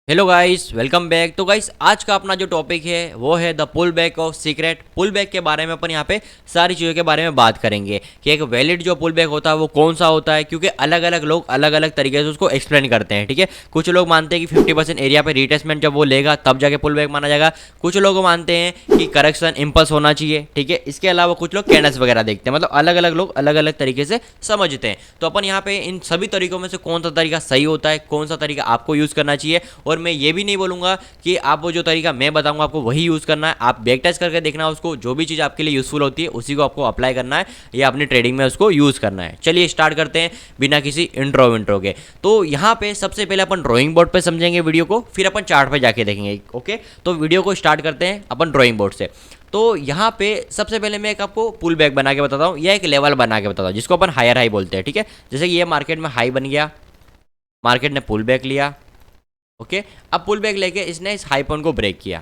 Hello guys, welcome back. तो guys, आज का अपना जो टॉपिक है वो है the pull back of secret. Pull back के बारे में अपन यहाँ पे सारी चीज़ों के बारे में बात करेंगे कि एक वैलिड जो पुल बैक होता है वो कौन सा होता है, क्योंकि अलग अलग लोग अलग अलग तरीके से उसको एक्सप्लेन करते हैं। ठीक है, कुछ लोग मानते हैं कि 50% एरिया पे रिटेस्टमेंट जब वो लेगा तब जाके पुल बैक माना जाएगा। कुछ लोग मानते हैं कि करेक्शन इम्पल्स होना चाहिए। ठीक है, इसके अलावा कुछ लोग कैंडल्स वगैरह देखते हैं, मतलब अलग अलग लोग अलग अलग तरीके से समझते हैं। तो अपन यहाँ पे इन सभी तरीकों में से कौन सा तरीका सही होता है, कौन सा तरीका आपको यूज़ करना चाहिए, और मैं ये भी नहीं बोलूँगा कि आप वो जो तरीका मैं बताऊंगा आपको वही यूज़ करना है। आप बैक टेस्ट करके देखना, उसको जो भी चीज़ आपके लिए यूज़फुल होती है उसी को आपको अप्लाई करना है या अपनी ट्रेडिंग में उसको यूज़ करना है। चलिए स्टार्ट करते हैं बिना किसी इंट्रो के। तो यहाँ पे सबसे पहले अपन ड्राइंग बोर्ड पे समझेंगे वीडियो को, फिर अपन चार्ट पे जाके देखेंगे। ओके, तो वीडियो को स्टार्ट करते हैं अपन ड्राइंग बोर्ड से। तो यहाँ पे सबसे पहले मैं एक आपको पुल बैक बना के बताता हूँ या एक लेवल बना के बताता हूँ जिसको अपन हायर हाई बोलते हैं। ठीक है, जैसे कि ये मार्केट में हाई बन गया, मार्केट ने पुल बैक लिया। ओके, अब पुल बैक लेके इसने इस हाई पॉइंट को ब्रेक किया।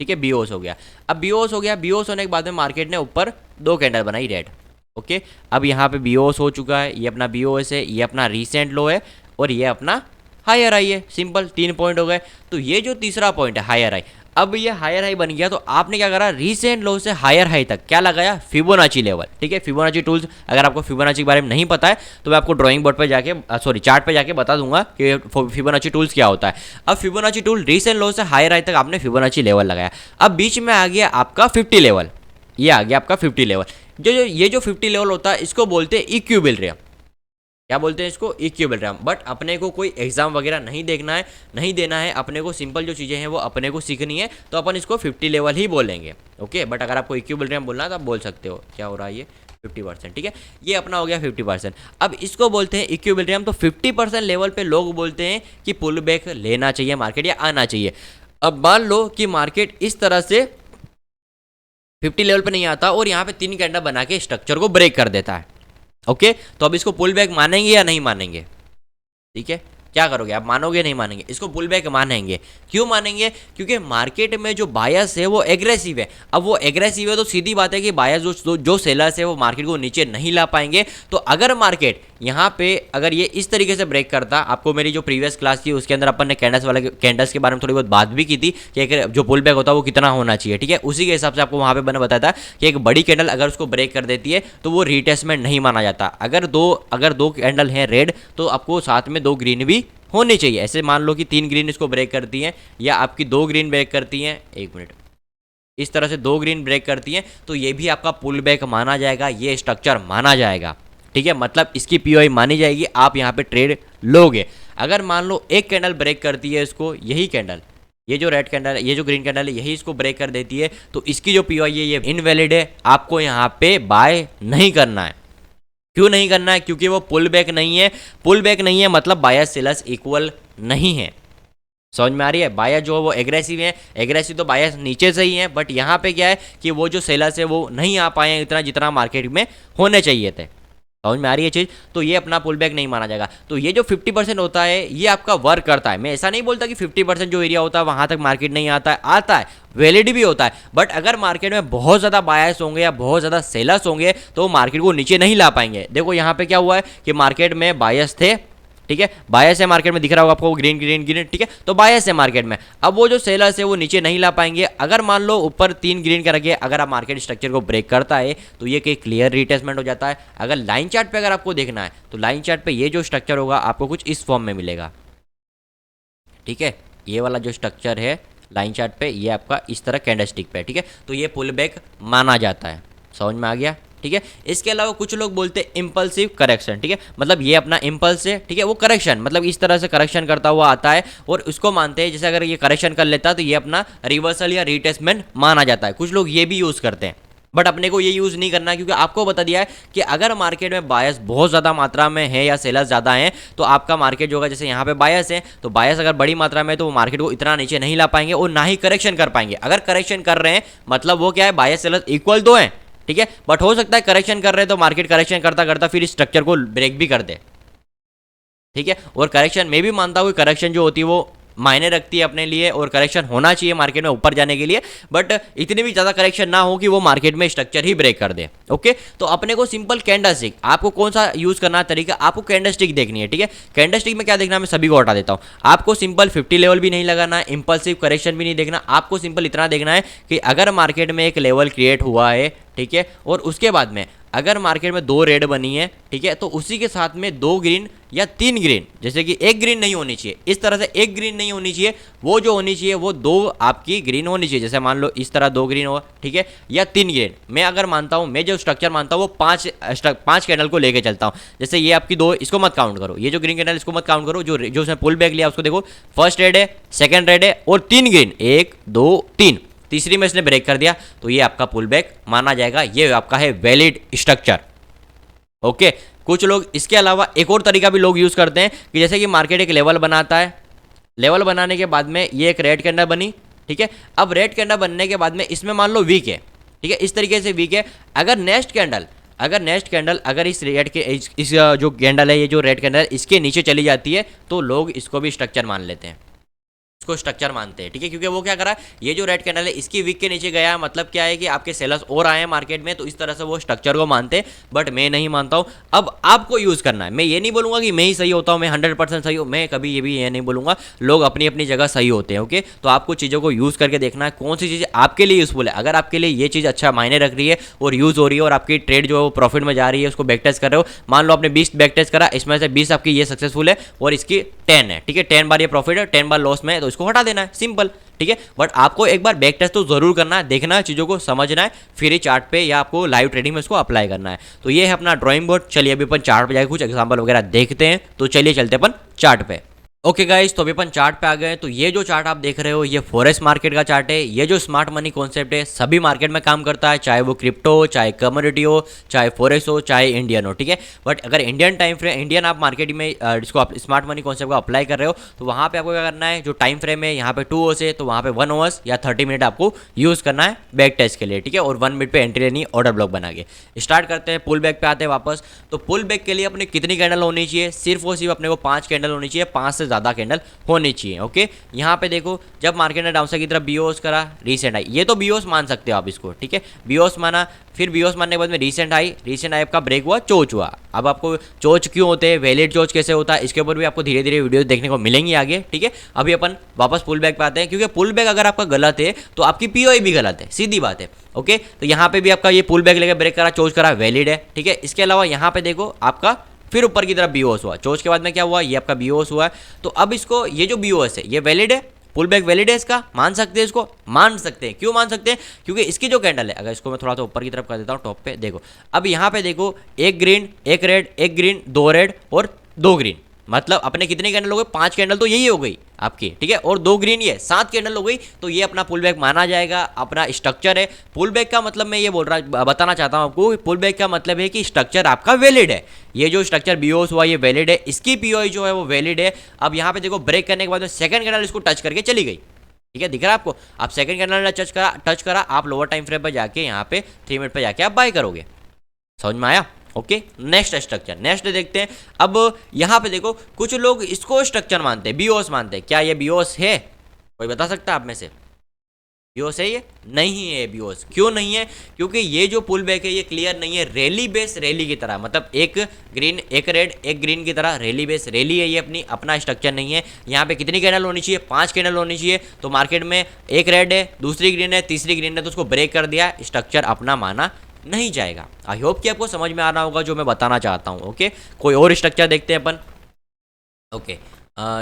ठीक है, बीओस हो गया। अब बीओस हो गया, बीओस होने के बाद में मार्केट ने ऊपर दो कैंडल बनाई रेड। ओके, अब यहाँ पे बीओस हो चुका है, ये अपना बीओएस है, ये अपना रीसेंट लो है और ये अपना हायर हाई है। सिंपल, 3 पॉइंट हो गए। तो ये जो तीसरा पॉइंट है हायर हाई, अब ये हायर हाई बन गया। तो आपने क्या करा, रीसेंट लो से हायर हाई तक क्या लगाया, फिबोनाची लेवल। ठीक है, फिबोनाची टूल्स, अगर आपको फिबोनाची के बारे में नहीं पता है तो मैं आपको ड्राइंग बोर्ड पे जाके सॉरी चार्ट पे जाके बता दूंगा कि फिबोनाची टूल्स क्या होता है। अब फिबोनाची टूल रीसेंट लो से हायर हाई तक आपने फिबोनाची लेवल लगाया। अब बीच में आ गया आपका 50 लेवल, ये आ गया आपका 50 लेवल। ये जो 50 लेवल होता है इसको बोलते हैं इक्विलिब्रियम। क्या बोलते हैं इसको, इक्विलिब्रियम। बट अपने को कोई एग्जाम वगैरह नहीं देखना है, नहीं देना है अपने को, सिंपल जो चीज़ें हैं वो अपने को सीखनी है, तो अपन इसको 50 लेवल ही बोलेंगे। ओके, बट अगर आपको इक्विलिब्रियम बोलना है तो आप बोल सकते हो। क्या हो रहा है ये 50%। ठीक है, ये अपना हो गया 50%। अब इसको बोलते हैं इक्विलिब्रियम। तो 50% लेवल पे लोग बोलते हैं कि पुल बैक लेना चाहिए मार्केट या आना चाहिए। अब मान लो कि मार्केट इस तरह से 50 लेवल पे नहीं आता और यहाँ पे 3 कैंडल बना के स्ट्रक्चर को ब्रेक कर देता है। ओके, तो अब इसको पुल बैक मानेंगे या नहीं मानेंगे? ठीक है, क्या करोगे आप, मानोगे नहीं मानेंगे? इसको पुल बैक मानेंगे। क्यों मानेंगे? क्योंकि मार्केट में जो बायस है वो एग्रेसिव है। अब वो एग्रेसिव है तो सीधी बात है कि बायस जो सेलर्स है वो मार्केट को नीचे नहीं ला पाएंगे। तो अगर मार्केट यहाँ पे अगर ये इस तरीके से ब्रेक करता, आपको मेरी जो प्रीवियस क्लास थी उसके अंदर अपन ने कैंडल्स के बारे में थोड़ी बहुत बात भी की थी कि एक जो पुल बैक होता है वो कितना होना चाहिए। ठीक है, उसी के हिसाब से आपको वहाँ पे मैंने बताया था कि एक बड़ी कैंडल अगर उसको ब्रेक कर देती है तो वो रिटेस्टमेंट नहीं माना जाता। अगर दो कैंडल हैं रेड तो आपको साथ में 2 ग्रीन भी होनी चाहिए। ऐसे मान लो कि 3 ग्रीन इसको ब्रेक करती हैं या आपकी 2 ग्रीन ब्रेक करती हैं, 1 मिनट, इस तरह से 2 ग्रीन ब्रेक करती हैं तो ये भी आपका पुल बैक माना जाएगा, ये स्ट्रक्चर माना जाएगा। ठीक है, मतलब इसकी पीओआई मानी जाएगी, आप यहाँ पे ट्रेड लोगे। अगर मान लो एक कैंडल ब्रेक करती है इसको, यही कैंडल, ये जो रेड कैंडल है, ये जो ग्रीन कैंडल है, यही इसको ब्रेक कर देती है तो इसकी जो पीओआई है ये इनवैलिड है, आपको यहाँ पे बाय नहीं करना है। क्यों नहीं करना है? क्योंकि वो पुल बैक नहीं है। पुल बैक नहीं है मतलब बायस सेलर्स इक्वल नहीं है। समझ में आ रही है? बायस जो है वो एग्रेसिव है, एग्रेसिव तो बायस नीचे से ही है, बट यहाँ पे क्या है कि वो जो सेलर्स है वो नहीं आ पाए इतना जितना मार्केट में होने चाहिए थे। समझ में आ रही है चीज़? तो ये अपना पुल बैक नहीं माना जाएगा। तो ये जो 50% होता है ये आपका वर्क करता है। मैं ऐसा नहीं बोलता कि 50% जो एरिया होता है वहाँ तक मार्केट नहीं आता है, आता है, वैलिड भी होता है। बट अगर मार्केट में बहुत ज़्यादा बायर्स होंगे या बहुत ज़्यादा सेलर्स होंगे तो मार्केट को नीचे नहीं ला पाएंगे। देखो यहाँ पे क्या हुआ है कि मार्केट में बायर्स थे। ठीक है, बायस है मार्केट में, दिख रहा होगा आपको ग्रीन ग्रीन ग्रीन। ठीक है, तो बायस है मार्केट में। अब वो जो सेलर्स है वो नीचे नहीं ला पाएंगे। अगर मान लो ऊपर 3 ग्रीन का रखिए, अगर आप मार्केट स्ट्रक्चर को ब्रेक करता है तो ये कि क्लियर रिटेस्टमेंट हो जाता है। अगर लाइन चार्ट पे अगर आपको देखना है तो लाइन चार्ट पे ये जो स्ट्रक्चर होगा आपको कुछ इस फॉर्म में मिलेगा। ठीक है, ये वाला जो स्ट्रक्चर है लाइन चार्ट पे ये आपका इस तरह कैंडलस्टिक पे। ठीक है, तो ये पुल बैक माना जाता है। समझ में आ गया? ठीक है, इसके अलावा कुछ लोग बोलते हैं इम्पल्सिव करेक्शन। ठीक है, मतलब ये अपना इम्पल्स है। ठीक है, वो करेक्शन मतलब इस तरह से करेक्शन करता हुआ आता है और उसको मानते हैं जैसे अगर ये करेक्शन कर लेता है तो ये अपना रिवर्सल या रिटेस्टमेंट माना जाता है। कुछ लोग ये भी यूज़ करते हैं, बट अपने को ये यूज़ नहीं करना है क्योंकि आपको बता दिया है कि अगर मार्केट में बायस बहुत ज़्यादा मात्रा में है या सेलर्स ज़्यादा हैं तो आपका मार्केट जो होगा, जैसे यहाँ पे बायस है तो बायस अगर बड़ी मात्रा में है तो वो मार्केट को इतना नीचे नहीं ला पाएंगे और ना ही करेक्शन कर पाएंगे। अगर करेक्शन कर रहे हैं मतलब वो क्या है, बायस सेलर्स इक्वल तो हैं। ठीक है, बट हो सकता है करेक्शन कर रहे हैं तो मार्केट करेक्शन करता करता फिर इस स्ट्रक्चर को ब्रेक भी कर दे। ठीक है, और करेक्शन मैं भी मानता हूँ कि करेक्शन जो होती है वो मायने रखती है अपने लिए और करेक्शन होना चाहिए मार्केट में ऊपर जाने के लिए, बट इतनी भी ज़्यादा करेक्शन ना हो कि वो मार्केट में स्ट्रक्चर ही ब्रेक कर दे। ओके, तो अपने को सिंपल कैंडलस्टिक, आपको कौन सा यूज़ करना है तरीका, आपको कैंडलस्टिक देखनी है। ठीक है, कैंडलस्टिक में क्या देखना है, मैं सभी को हटा देता हूँ। आपको सिंपल 50 लेवल भी नहीं लगाना है, इंपल्सिव करेक्शन भी नहीं देखना, आपको सिंपल इतना देखना है कि अगर मार्केट में एक लेवल क्रिएट हुआ है, ठीक है, और उसके बाद में अगर मार्केट में 2 रेड बनी है, ठीक है, तो उसी के साथ में 2 ग्रीन या 3 ग्रीन, जैसे कि एक ग्रीन नहीं होनी चाहिए, इस तरह से एक ग्रीन नहीं होनी चाहिए, वो जो होनी चाहिए वो 2 आपकी ग्रीन होनी चाहिए। जैसे मान लो इस तरह 2 ग्रीन हो, ठीक है, या 3 ग्रीन। मैं अगर मानता हूँ, मैं जो स्ट्रक्चर मानता हूँ वो 5 कैंडल को लेके चलता हूँ। जैसे ये आपकी 2, इसको मत काउंट करो, ये जो ग्रीन कैंडल इसको मत काउंट करो, जो उसने पुल बैक लिया उसको देखो, फर्स्ट रेड है, सेकंड रेड है और 3 ग्रीन, 1 2 3, तीसरी में इसने ब्रेक कर दिया, तो ये आपका पुल बैक माना जाएगा, ये आपका है वैलिड स्ट्रक्चर। ओके, कुछ लोग इसके अलावा एक और तरीका भी लोग यूज करते हैं कि जैसे कि मार्केट एक लेवल बनाता है, लेवल बनाने के बाद में ये एक रेड कैंडल बनी, ठीक है, अब रेड कैंडल बनने के बाद में इसमें मान लो वीक है, ठीक है, इस तरीके से वीक है, अगर नेक्स्ट कैंडल अगर इस रेड के इस जो कैंडल है, ये जो रेड कैंडल इसके नीचे चली जाती है, तो लोग इसको भी स्ट्रक्चर मान लेते हैं, इसको स्ट्रक्चर मानते हैं। ठीक है, क्योंकि वो क्या करा, ये जो रेड कैंडल है इसकी वीक के नीचे गया है, मतलब क्या है कि आपके सेलर्स और आए हैं मार्केट में, तो इस तरह से वो स्ट्रक्चर को मानते हैं, बट मैं नहीं मानता हूं। अब आपको यूज करना है, मैं ये नहीं बोलूंगा कि मैं ही सही होता हूं, मैं 100% सही हूं, मैं कभी ये नहीं बोलूंगा, लोग अपनी अपनी जगह सही होते हैं। ओके, तो आपको चीज़ों को यूज करके देखना है कौन सी चीज़ आपके लिए यूजफुल है। अगर आपके लिए ये चीज़ अच्छा मायने रख रही है और यूज हो रही है और आपकी ट्रेड जो है वो प्रॉफिट में जा रही है, उसको बैक टेस्ट कर रहे हो, मान लो आपने 20 बैक टेस्ट करा, इसमें से 20 आपकी ये सक्सेसफुल है और इसकी 10 है, ठीक है, 10 बार ये प्रॉफिट है, 10 बार लॉस में है, तो इसको हटा देना है, सिंपल। ठीक है, बट आपको एक बार बैक टेस्ट तो जरूर करना है, देखना है, चीजों को समझना है, फिर ही चार्ट पे या आपको लाइव ट्रेडिंग में इसको अप्लाई करना है। तो ये है अपना ड्राइंग बोर्ड। चलिए अभी अपन चार्ट पे जाके कुछ एग्जांपल वगैरह देखते हैं, तो चलिए चलते अपन चार्ट पे। ओके गाइस, तो अभी अपन चार्ट पे आ गए हैं। तो ये जो चार्ट आप देख रहे हो ये फॉरेक्स मार्केट का चार्ट है। ये जो स्मार्ट मनी कॉन्सेप्ट है सभी मार्केट में काम करता है, चाहे वो क्रिप्टो हो, चाहे कमोडिटी हो, चाहे फॉरेक्स हो, चाहे इंडियन हो। ठीक है, बट अगर इंडियन टाइम फ्रेम, इंडियन आप मार्केट में इसको आप स्मार्ट मनी कॉन्सेप्ट को अप्लाई कर रहे हो, तो वहाँ पे आपको क्या करना है, जो टाइम फ्रेम है यहाँ पे 2 आवर्स है, तो वहाँ पे 1 आवर्स या 30 मिनट आपको यूज़ करना है बैक टेस्ट के लिए। ठीक है, और 1 मिनट पे एंट्री लेनी है ऑर्डर ब्लॉक बना के। स्टार्ट करते हैं, पुल बैक पे आते हैं वापस। तो पुल बैक के लिए अपने कितनी कैंडल होनी चाहिए, सिर्फ और सिर्फ अपने को 5 कैंडल होनी चाहिए, 5 से ज़्यादा कैंडल होनी चाहिए। ओके, यहाँ पे देखो जब मार्केट ने डाउनसाइड की तरफ बीओस करा, रीसेंट आई, ये तो बीओस मान सकते हो आप इसको। ठीक है, बीओस माना, फिर बीओस मानने के बाद में रीसेंट आई आपका ब्रेक हुआ, चोच हुआ। अब आपको चोच क्यों होते हैं, वैलिड चोच कैसे होता है, इसके ऊपर भी आपको धीरे धीरे वीडियो देखने को मिलेंगी आगे। ठीक है, अभी अपन वापस पुल बैक पे आते हैं, क्योंकि पुल बैक अगर आपका गलत है तो आपकी पीओआई भी गलत है, सीधी बात है। ओके, तो यहाँ पे भी आपका ये पुल बैक लेकर ब्रेक करा, चोच करा, वैलिड है। ठीक है, इसके अलावा यहाँ पे देखो आपका फिर ऊपर की तरफ बीओएस हुआ, चोच के बाद में क्या हुआ, ये आपका बीओएस हुआ है। तो अब इसको, ये जो बीओएस है ये वैलिड है, पुल बैक वैलिड है, इसका मान सकते हैं, इसको मान सकते हैं। क्यों मान सकते हैं, क्योंकि इसकी जो कैंडल है, अगर इसको मैं थोड़ा सा ऊपर की तरफ कर देता हूँ टॉप पे, देखो अब यहाँ पे देखो, एक ग्रीन, एक रेड, एक ग्रीन, 2 रेड और 2 ग्रीन, मतलब अपने कितनी कैंडल हो गई, 5 कैंडल तो यही हो गई आपकी। ठीक है, और 2 ग्रीन, ये 7 कैंडल हो गई, तो ये अपना पुल बैक माना जाएगा, अपना स्ट्रक्चर है। पुल बैक का मतलब मैं ये बोल रहा, बताना चाहता हूँ आपको, पुल बैक का मतलब है कि स्ट्रक्चर आपका वैलिड है। ये जो स्ट्रक्चर बीओस हुआ ये वैलिड है, इसकी पीओआई जो है वो वैलिड है। अब यहाँ पे देखो ब्रेक करने के बाद में सेकंड कैंडल इसको टच करके चली गई। ठीक है, दिख रहा है आपको, आप सेकंड कैंडल ने टच करा, आप लोअर टाइम फ्रेम पर जाके यहाँ पे 3 मिनट पर जाके आप बाय करोगे। समझ में आया? ओके, नेक्स्ट स्ट्रक्चर, नेक्स्ट देखते हैं। अब यहाँ पे देखो कुछ लोग इसको स्ट्रक्चर मानते हैं, बीओस मानते हैं। क्या ये बीओस है, कोई बता सकता है आप में से? बीओस है ये? नहीं है बीओस। क्यों नहीं है? क्योंकि ये जो पुल बैक है ये क्लियर नहीं है, रैली बेस रैली की तरह, मतलब एक ग्रीन एक रेड एक ग्रीन की तरह रैली बेस रैली है ये, अपना स्ट्रक्चर नहीं है। यहाँ पे कितनी कैंडल होनी चाहिए, 5 कैंडल होनी चाहिए। तो मार्केट में एक रेड है, दूसरी ग्रीन है, तीसरी ग्रीन है, तो उसको ब्रेक कर दिया, स्ट्रक्चर अपना माना नहीं जाएगा। आई होप कि आपको समझ में आ रहा होगा जो मैं बताना चाहता हूँ। ओके, कोई और स्ट्रक्चर देखते हैं अपन। ओके,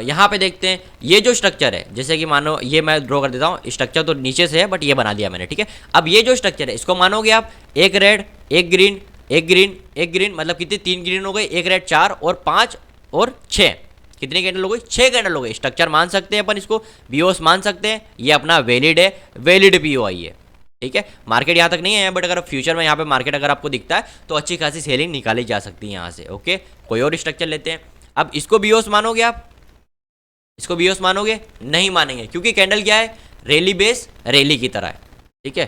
यहाँ पे देखते हैं ये जो स्ट्रक्चर है, जैसे कि मानो ये मैं ड्रॉ कर देता हूँ, स्ट्रक्चर तो नीचे से है बट ये बना दिया मैंने। ठीक है, अब ये जो स्ट्रक्चर है इसको मानोगे आप, एक रेड एक ग्रीन एक ग्रीन एक ग्रीन, मतलब कितनी, 3 ग्रीन हो गई, एक रेड 4 और 5 और 6, कितनी कैंडल हो गई, 6 कैंडल हो गई। स्ट्रक्चर मान सकते हैं अपन इसको, बीओस मान सकते हैं, ये अपना वैलिड है, वैलिड पीओआई है। ठीक है, मार्केट यहाँ तक नहीं है, बट अगर फ्यूचर में यहाँ पे मार्केट अगर आपको दिखता है तो अच्छी खासी सेलिंग निकाली जा सकती है यहाँ से। ओके, कोई और स्ट्रक्चर लेते हैं। अब इसको बीओस मानोगे आप, इसको बीओस मानोगे? नहीं मानेंगे, क्योंकि कैंडल क्या है, रैली बेस रैली की तरह है। ठीक है,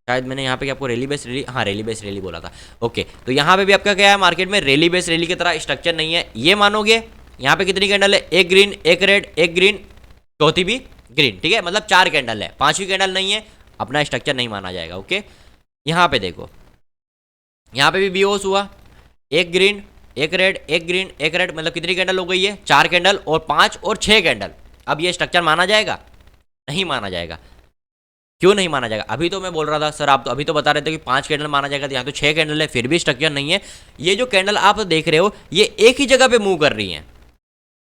शायद मैंने यहाँ पे आपको रैली बेस रैली, हाँ रैली बेस रैली बोला था। ओके, तो यहाँ पे भी आपका क्या है, मार्केट में रैली बेस रैली की तरह स्ट्रक्चर नहीं है, ये मानोगे। यहाँ पे कितनी कैंडल है, एक ग्रीन एक रेड एक ग्रीन चौथी भी ग्रीन, ठीक है, मतलब 4 कैंडल है, 5वीं कैंडल नहीं है, अपना स्ट्रक्चर नहीं माना जाएगा। ओके, यहाँ पे देखो, यहाँ पे भी बीओस हुआ, एक ग्रीन एक रेड एक ग्रीन एक रेड, मतलब कितनी कैंडल हो गई है, 4 कैंडल और 5 और 6 कैंडल। अब ये स्ट्रक्चर माना जाएगा? नहीं माना जाएगा। क्यों नहीं माना जाएगा? अभी तो मैं बोल रहा था सर, आप तो अभी तो बता रहे थे कि 5 कैंडल माना जाएगा, तो यहाँ तो 6 कैंडल है, फिर भी स्ट्रक्चर नहीं है। ये जो कैंडल आप देख रहे हो ये एक ही जगह पे मूव कर रही है,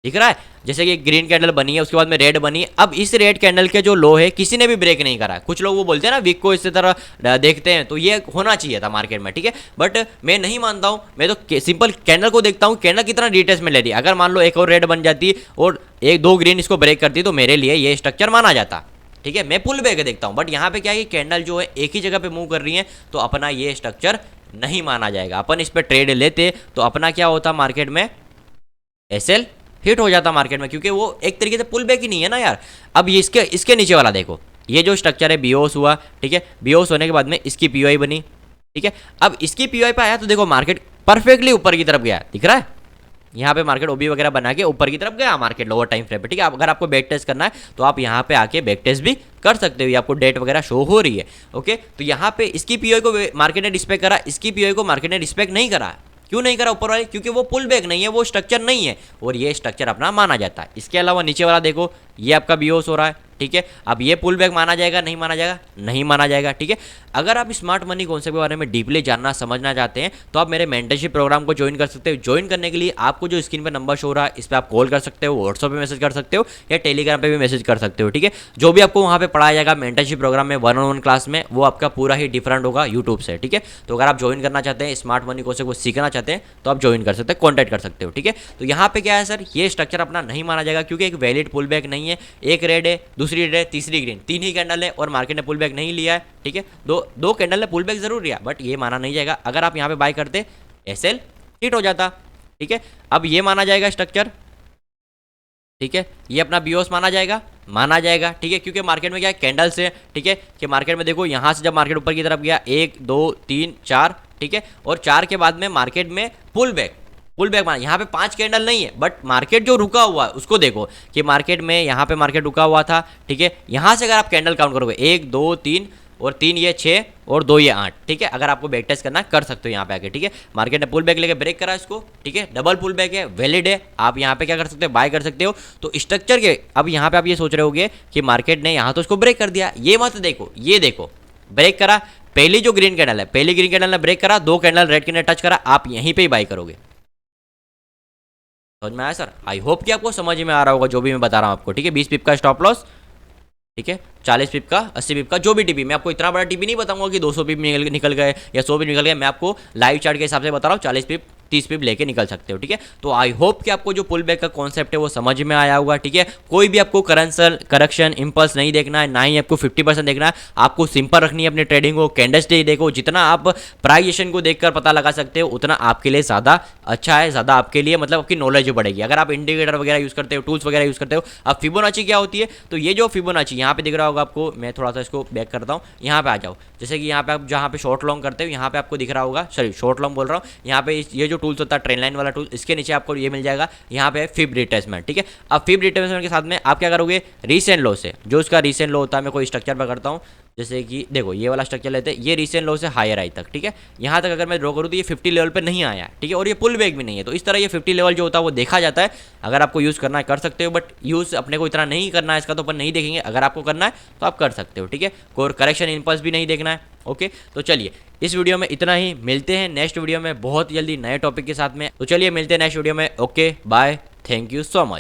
दिख रहा है? जैसे कि ग्रीन कैंडल बनी है, उसके बाद में रेड बनी है, अब इस रेड कैंडल के जो लो है किसी ने भी ब्रेक नहीं करा। कुछ लोग वो बोलते हैं ना वीक को इस तरह देखते हैं, तो ये होना चाहिए था मार्केट में, ठीक है, बट मैं नहीं मानता हूँ। मैं तो सिंपल कैंडल को देखता हूँ, कैंडल कितना डिटेल्स में ले रही है। अगर मान लो एक और रेड बन जाती और एक दो ग्रीन इसको ब्रेक करती तो मेरे लिए ये स्ट्रक्चर माना जाता, ठीक है, मैं पुल बैक देखता हूँ। बट यहाँ पे क्या है कि कैंडल जो है एक ही जगह पे मूव कर रही है, तो अपना ये स्ट्रक्चर नहीं माना जाएगा। अपन इस पर ट्रेड लेते तो अपना क्या होता, मार्केट में एसएल हिट हो जाता मार्केट में, क्योंकि वो एक तरीके से पुल बैक ही नहीं है ना यार। अब ये इसके नीचे वाला देखो, ये जो स्ट्रक्चर है बीओस हुआ, ठीक है, बीओस होने के बाद में इसकी पीओआई बनी, ठीक है, अब इसकी पीओआई पे आया तो देखो मार्केट परफेक्टली ऊपर की तरफ गया, दिख रहा है? यहाँ पे मार्केट ओबी वगैरह बना के ऊपर की तरफ गया मार्केट लोअर टाइम फ्रेम पे, ठीक है। अगर आपको बैक टेस्ट करना है तो आप यहाँ पे आके बैक टेस्ट भी कर सकते हो, ये आपको डेट वगैरह शो हो रही है। ओके, तो यहाँ पे इसकी पीओआई को मार्केट ने रिस्पेक्ट करा, इसकी पीओआई को मार्केट ने रिस्पेक्ट नहीं करा। क्यों नहीं करा ऊपर वाले? क्योंकि वो पुल बैक नहीं है, वो स्ट्रक्चर नहीं है, और ये स्ट्रक्चर अपना माना जाता है। इसके अलावा नीचे वाला देखो, ये आपका बीओस हो रहा है, ठीक है। अब ये पुल बैक माना जाएगा नहीं माना जाएगा? नहीं माना जाएगा, ठीक है। अगर आप स्मार्ट मनी कॉन्सेप्ट के बारे में डीपली जानना समझना चाहते हैं तो आप मेरे मेंटरशिप प्रोग्राम को ज्वाइन कर सकते हो। ज्वाइन करने के लिए आपको जो स्क्रीन पर नंबर शो हो रहा है इस पर आप कॉल कर सकते हो, व्हाट्सएप पे मैसेज कर सकते हो, या टेलीग्राम पे भी मैसेज कर सकते हो, ठीक है। जो भी आपको वहाँ पे पढ़ाया जाएगा मेंटरशिप प्रोग्राम में 1-on-1 क्लास में, वो आपका पूरा ही डिफरेंट होगा यूट्यूब से, ठीक है। तो अगर आप ज्वाइन करना चाहते हैं, स्मार्ट मनी कॉन्सेप्ट को सीखना चाहते हैं, तो आप ज्वाइन कर सकते हैं, कॉन्टैक्ट कर सकते हो, ठीक है। तो यहाँ पे क्या है सर, ये स्ट्रक्चर अपना नहीं माना जाएगा क्योंकि एक वैलिड पुल बैक नहीं है। एक रेड है, दूसरी रेड है, तीसरी ग्रीन, 3 ही कैंडल है और मार्केट ने पुल बैक नहीं लिया है, ठीक है। दो कैंडल ने पुल बैक जरूर लिया, बट ये माना नहीं जाएगा। अगर आप यहाँ पे बाय करते एसएल हिट हो जाता, ठीक है। अब ये माना जाएगा स्ट्रक्चर, ठीक है, ये अपना बीओस माना जाएगा, ठीक है, क्योंकि मार्केट में क्या है, कैंडल से, ठीक है, कि मार्केट में देखो यहाँ से जब मार्केट ऊपर की तरफ गया 1 2 3 4, ठीक है, और 4 के बाद में मार्केट में पुल बैक माना। यहाँ पे 5 कैंडल नहीं है, बट मार्केट जो रुका हुआ है उसको देखो कि मार्केट में यहाँ पे मार्केट रुका हुआ था, ठीक है। यहाँ से अगर आप कैंडल काउंट करोगे 1 2 3 और 3 ये 6 और 2 ये 8, ठीक है। अगर आपको बैक टेस्ट करना कर सकते हो यहाँ पे आके, ठीक है। मार्केट ने पुल बैक लेके ब्रेक करा इसको, ठीक है, डबल पुल बैक है, वैलिड है, आप यहाँ पे क्या कर सकते हो, बाय कर सकते हो। तो स्ट्रक्चर के अब यहाँ पे आप ये सोच रहे होगे कि मार्केट ने यहाँ तो इसको ब्रेक कर दिया, ये मत देखो, ये देखो ब्रेक करा, पहली जो ग्रीन कैंडल है, पहली ग्रीन कैंडल ने ब्रेक करा, 2 कैंडल रेड कैंडल टच करा, आप यहीं पे ही बाय करोगे। समझ में आया सर? आई होप कि आपको समझ में आ रहा होगा जो भी मैं बता रहा हूँ आपको, ठीक है। 20 पिप का स्टॉप लॉस, ठीक है, 40 पिप का, 80 पिप का, जो भी टीपी, मैं आपको इतना बड़ा टीपी नहीं बताऊंगा कि 200 पिप निकल गए या 100 पिप निकल गए। मैं आपको लाइव चार्ट के हिसाब से बता रहा हूँ, 40 पिप 30 पिप लेके निकल सकते हो, ठीक है। तो आई होप कि आपको जो पुल बैक का कॉन्सेप्ट है वो समझ में आया होगा, ठीक है। कोई भी आपको करेक्शन इंपल्स नहीं देखना है, ना ही आपको 50% देखना है। आपको सिंपल रखनी है अपनी ट्रेडिंग को, कैंडलस्टिक देखो, जितना आप प्राइजेशन को देखकर पता लगा सकते हो उतना आपके लिए ज़्यादा अच्छा है, ज़्यादा आपके लिए मतलब आपकी नॉलेज बढ़ेगी। अगर आप इंडिकेटर वगैरह यूज़ करते हो, टूल्स वगैरह यूज़ करते हो। अब फिबोनाची क्या होती है, तो ये जो फिबोनाची यहाँ पे दिख रहा होगा आपको, मैं थोड़ा सा इसको बैक करता हूँ, यहाँ पे आ जाओ। जैसे कि यहाँ पे आप जहाँ पे शॉर्ट लॉन्ग करते हो, यहाँ पे आपको दिख रहा होगा, सॉरी शॉर्ट लॉन्ग बोल रहा हूँ, यहाँ पे ये जो टूल्स होता है ट्रेंड लाइन वाला टूल, इसके नीचे आपको ये मिल जाएगा, यहाँ पे फिब रिट्रेसमेंट, ठीक है। अब फिब रिट्रेसमेंट के साथ में आप क्या करोगे, रीसेंट लो से, जो उसका रीसेंट लो होता है, मैं कोई स्ट्रक्चर पर करता हूँ, जैसे कि देखो ये वाला स्ट्रक्चर लेते हैं, ये रीसेंट लो से हायर आई तक, ठीक है। यहाँ तक अगर मैं ड्रॉ करूँ तो ये 50 लेवल पे नहीं आया, ठीक है, और ये पुल बैक भी नहीं है। तो इस तरह ये 50 लेवल जो होता है वो देखा जाता है। अगर आपको यूज़ करना है कर सकते हो, बट यूज़ अपने को इतना नहीं करना है इसका, तो अपन नहीं देखेंगे। अगर आपको करना है तो आप कर सकते हो, ठीक है। कोई करेक्शन इंपल्स भी नहीं देखना है, ओके। तो चलिए इस वीडियो में इतना ही, मिलते हैं नेक्स्ट वीडियो में बहुत जल्दी नए टॉपिक के साथ में। तो चलिए मिलते हैं नेक्स्ट वीडियो में, okay bye, thank you so much.